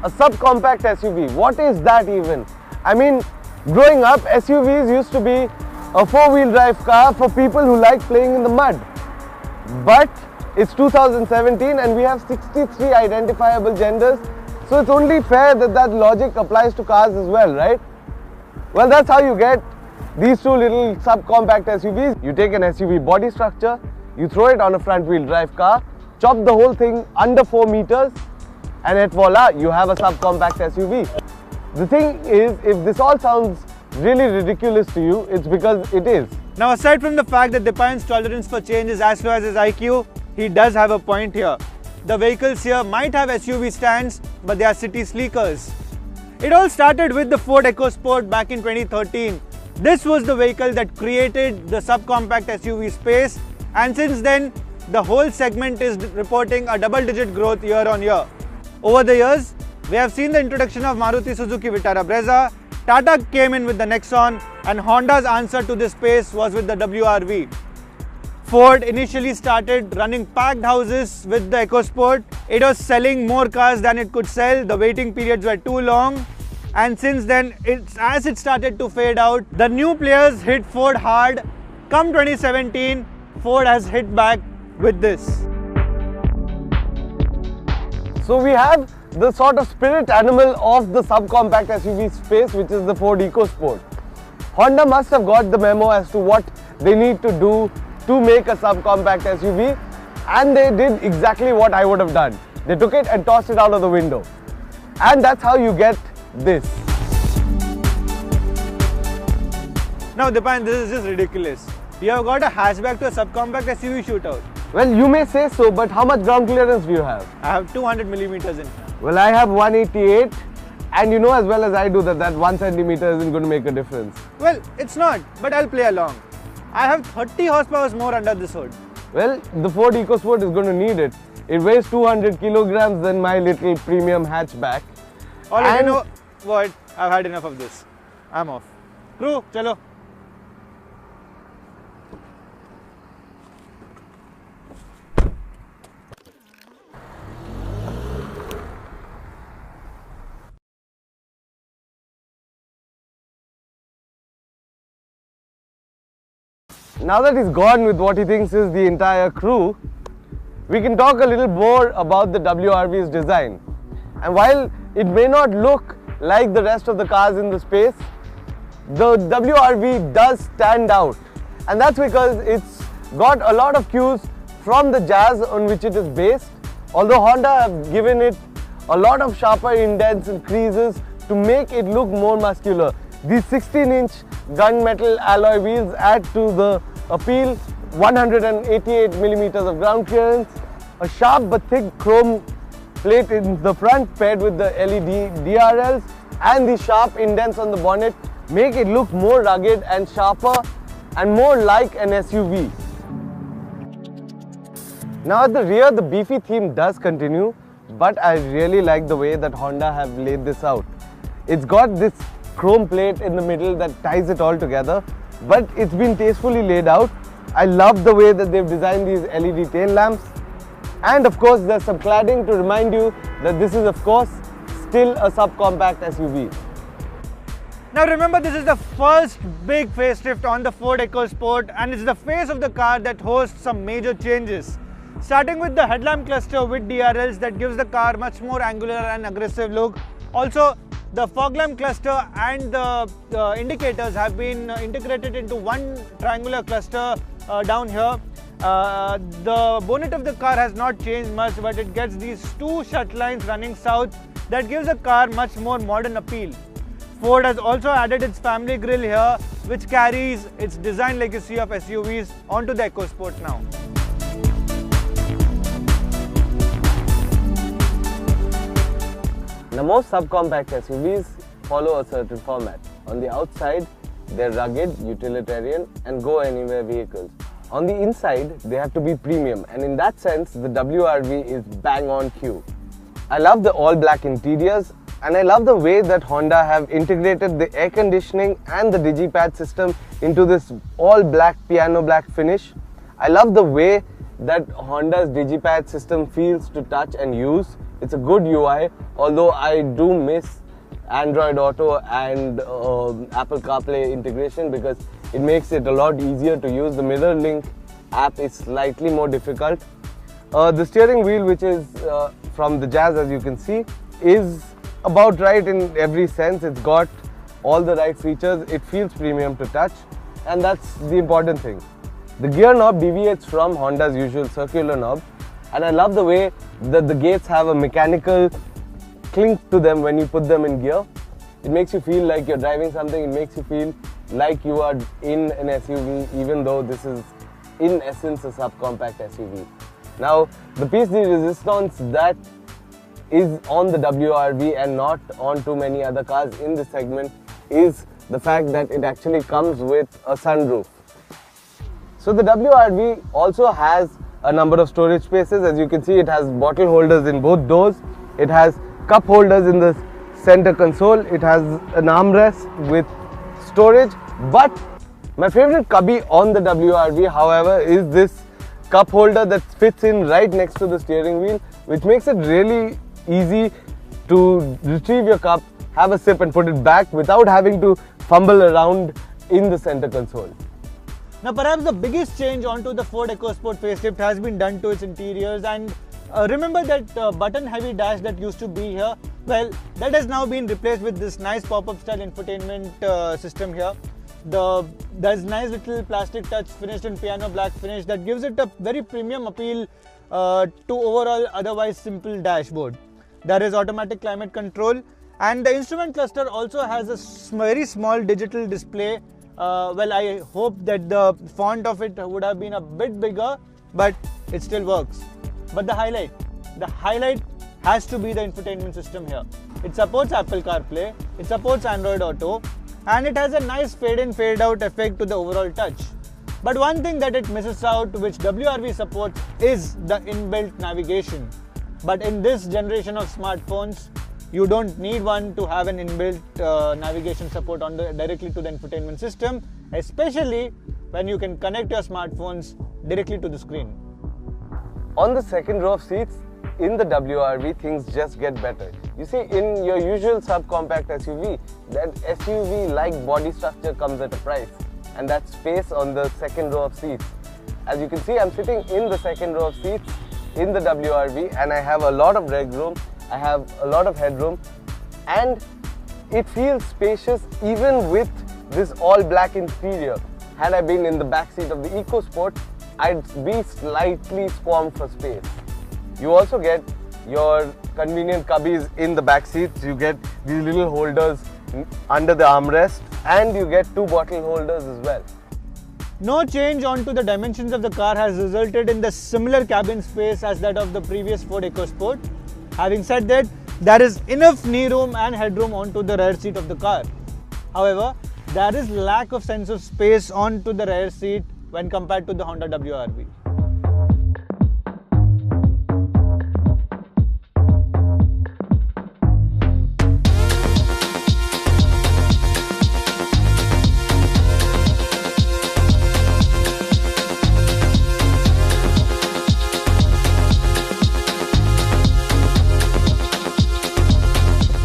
a subcompact SUV. What is that even? I mean, growing up, SUVs used to be a four-wheel drive car for people who like playing in the mud. But it's 2017 and we have 63 identifiable genders. So it's only fair that that logic applies to cars as well, right? Well, that's how you get these two little subcompact SUVs. You take an SUV body structure, you throw it on a front-wheel drive car, chop the whole thing under 4 meters, and et voila, you have a subcompact SUV. The thing is, if this all sounds really ridiculous to you, it's because it is. Now, aside from the fact that Dipayan's tolerance for change is as low as his IQ, he does have a point here. The vehicles here might have SUV stands, but they are city sleekers. It all started with the Ford EcoSport back in 2013. This was the vehicle that created the subcompact SUV space, and since then, the whole segment is reporting a double-digit growth year on year. Over the years, we have seen the introduction of Maruti Suzuki Vitara Brezza, Tata came in with the Nexon, and Honda's answer to this space was with the WRV. Ford initially started running packed houses with the EcoSport. It was selling more cars than it could sell, the waiting periods were too long, and since then, as it started to fade out, the new players hit Ford hard. Come 2017, Ford has hit back with this. So we have the sort of spirit animal of the subcompact SUV space, which is the Ford EcoSport. Honda must have got the memo as to what they need to do to make a subcompact SUV, and they did exactly what I would have done. They took it and tossed it out of the window. And that's how you get this. Now Dipayan, this is just ridiculous. You have got a hatchback to a subcompact SUV shootout. Well, you may say so, but how much ground clearance do you have? I have 200 millimeters in. Well, I have 188, and you know as well as I do that 1 centimeter isn't going to make a difference. Well, it's not, but I'll play along. I have 30 horsepower more under this hood. Well, the Ford EcoSport is going to need it. It weighs 200 kilograms than my little premium hatchback. Alright, you know what? I've had enough of this. I'm off. Crew, chalo. Now that he's gone with what he thinks is the entire crew, we can talk a little more about the WRV's design. And while it may not look like the rest of the cars in the space, the WRV does stand out. And that's because it's got a lot of cues from the Jazz on which it is based, although Honda have given it a lot of sharper indents and creases to make it look more muscular. These 16-inch gunmetal alloy wheels add to the appeal. 188 millimeters of ground clearance, a sharp but thick chrome plate in the front paired with the LED DRLs, and the sharp indents on the bonnet make it look more rugged and sharper and more like an SUV. Now at the rear, the beefy theme does continue, but I really like the way that Honda have laid this out. It's got this chrome plate in the middle that ties it all together, but it's been tastefully laid out. I love the way that they've designed these LED tail lamps, and of course there's some cladding to remind you that this is of course still a subcompact SUV. Now remember, this is the first big facelift on the Ford EcoSport, and it's the face of the car that hosts some major changes. Starting with the headlamp cluster with DRLs that gives the car much more angular and aggressive look. Also, the fog lamp cluster and the indicators have been integrated into one triangular cluster down here. The bonnet of the car has not changed much, but it gets these two shut lines running south that gives the car much more modern appeal. Ford has also added its family grille here, which carries its design legacy of SUVs onto the EcoSport now. Now most subcompact SUVs follow a certain format. On the outside, they're rugged, utilitarian and go-anywhere vehicles. On the inside, they have to be premium, and in that sense, the WRV is bang on cue. I love the all-black interiors, and I love the way that Honda have integrated the air conditioning and the digipad system into this all-black piano black finish. I love the way that Honda's digipad system feels to touch and use. It's a good UI, although I do miss Android Auto and Apple CarPlay integration because it makes it a lot easier to use. The Mirror Link app is slightly more difficult. The steering wheel, which is from the Jazz, as you can see, is about right in every sense. It's got all the right features. It feels premium to touch, and that's the important thing. The gear knob deviates from Honda's usual circular knob, and I love the way that the gates have a mechanical clink to them when you put them in gear. It makes you feel like you're driving something. It makes you feel like you are in an SUV, even though this is in essence a subcompact SUV. Now, the piece de resistance that is on the WRV and not on too many other cars in this segment is the fact that it actually comes with a sunroof. So the WRV also has a number of storage spaces. As you can see, it has bottle holders in both doors. It has cup holders in the center console. It has an armrest with storage. But my favorite cubby on the WRV, however, is this cup holder that fits in right next to the steering wheel, which makes it really easy to retrieve your cup, have a sip and put it back without having to fumble around in the center console. Now perhaps the biggest change onto the Ford EcoSport facelift has been done to its interiors, and remember that button heavy dash that used to be here? Well, that has now been replaced with this nice pop-up style infotainment system here. There's nice little plastic touch finished in piano black finish that gives it a very premium appeal to overall otherwise simple dashboard. There is automatic climate control, and the instrument cluster also has a very small digital display. Well, I hope that the font of it would have been a bit bigger, but it still works. But the highlight has to be the infotainment system here. It supports Apple CarPlay, it supports Android Auto, and it has a nice fade in fade out effect to the overall touch. But one thing that it misses out, which WRV supports, is the inbuilt navigation. But in this generation of smartphones, you don't need one to have an inbuilt navigation support directly to the infotainment system, especially when you can connect your smartphones directly to the screen. On the second row of seats in the WRV, things just get better. You see, in your usual subcompact SUV, that SUV-like body structure comes at a price, and that's space on the second row of seats. As you can see, I'm sitting in the second row of seats in the WRV, and I have a lot of leg room, I have a lot of headroom, and it feels spacious even with this all-black interior. Had I been in the back seat of the EcoSport, I'd be slightly squirmed for space. You also get your convenient cubbies in the back seats. You get these little holders under the armrest, and you get two bottle holders as well. No change onto the dimensions of the car has resulted in the similar cabin space as that of the previous Ford EcoSport. Having said that, there is enough knee room and headroom onto the rear seat of the car. However, there is lack of sense of space onto the rear seat when compared to the Honda WRV.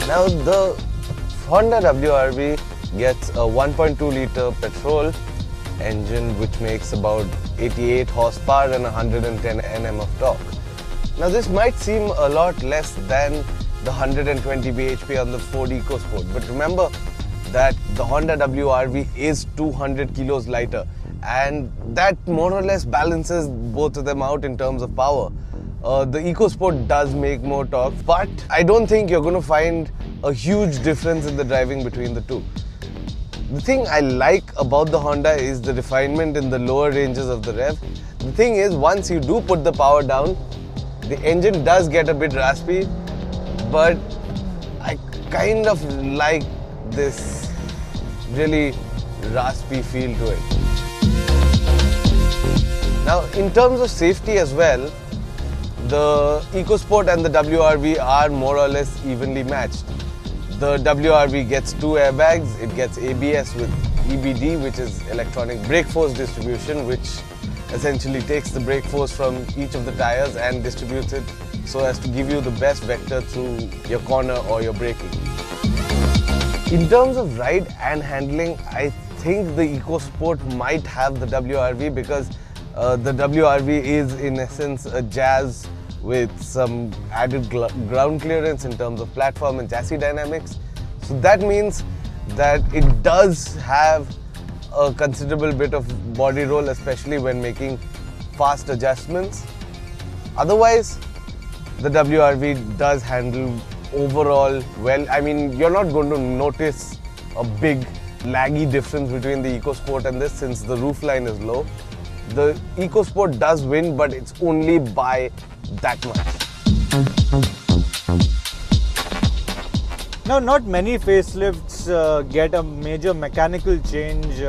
Now the Honda WRV gets a 1.2 litre petrol engine which makes about 88 horsepower and 110 Nm of torque. Now this might seem a lot less than the 120 bhp on the Ford EcoSport, but remember that the Honda WRV is 200 kilos lighter, and that more or less balances both of them out in terms of power. The EcoSport does make more torque, but I don't think you're going to find a huge difference in the driving between the two. The thing I like about the Honda is the refinement in the lower ranges of the rev. The thing is, once you do put the power down, the engine does get a bit raspy, but I kind of like this really raspy feel to it. Now, in terms of safety as well, the EcoSport and the WRV are more or less evenly matched. The WRV gets 2 airbags, it gets ABS with EBD, which is electronic brake force distribution, which essentially takes the brake force from each of the tires and distributes it so as to give you the best vector through your corner or your braking. In terms of ride and handling, I think the EcoSport might have the WRV because the WRV is in essence a Jazz with some added ground clearance in terms of platform and chassis dynamics. So that means that it does have a considerable bit of body roll, especially when making fast adjustments. Otherwise, the WRV does handle overall well. I mean, you're not going to notice a big laggy difference between the EcoSport and this since the roofline is low. The EcoSport does win, but it's only by that much. Now, not many facelifts get a major mechanical change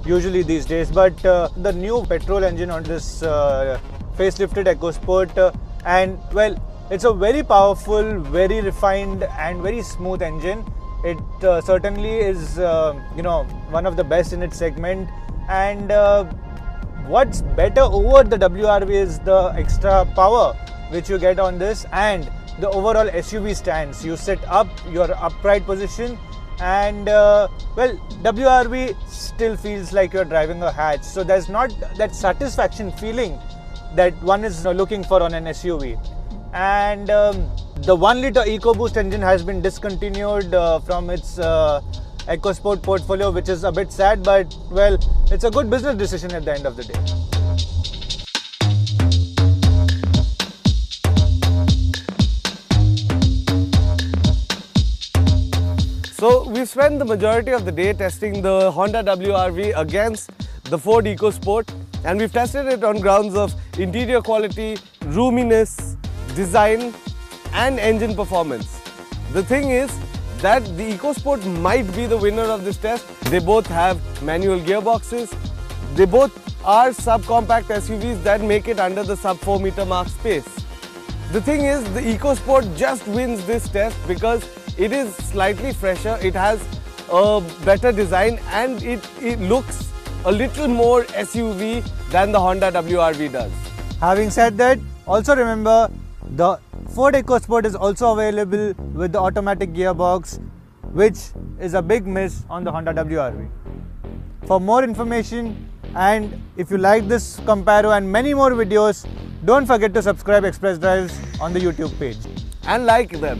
usually these days, but the new petrol engine on this facelifted EcoSport and well, it's a very powerful, very refined and very smooth engine. It certainly is one of the best in its segment, and what's better over the WRV is the extra power which you get on this and the overall SUV stance. You sit up, your upright position, and well, WRV still feels like you're driving a hatch, so there's not that satisfaction feeling that one is looking for on an SUV. And the 1 litre EcoBoost engine has been discontinued from its EcoSport portfolio, which is a bit sad, but well, it's a good business decision at the end of the day. So we've spent the majority of the day testing the Honda WRV against the Ford EcoSport, and we've tested it on grounds of interior quality, roominess, design and engine performance. The thing is that the EcoSport might be the winner of this test. They both have manual gearboxes. They both are subcompact SUVs that make it under the sub 4 meter mark space. The thing is, the EcoSport just wins this test because it is slightly fresher, it has a better design, and it looks a little more SUV than the Honda WRV does. Having said that, also remember the Ford EcoSport is also available with the automatic gearbox, which is a big miss on the Honda WRV. For more information, and if you like this comparo and many more videos, don't forget to subscribe Express Drives on the YouTube page. And like them.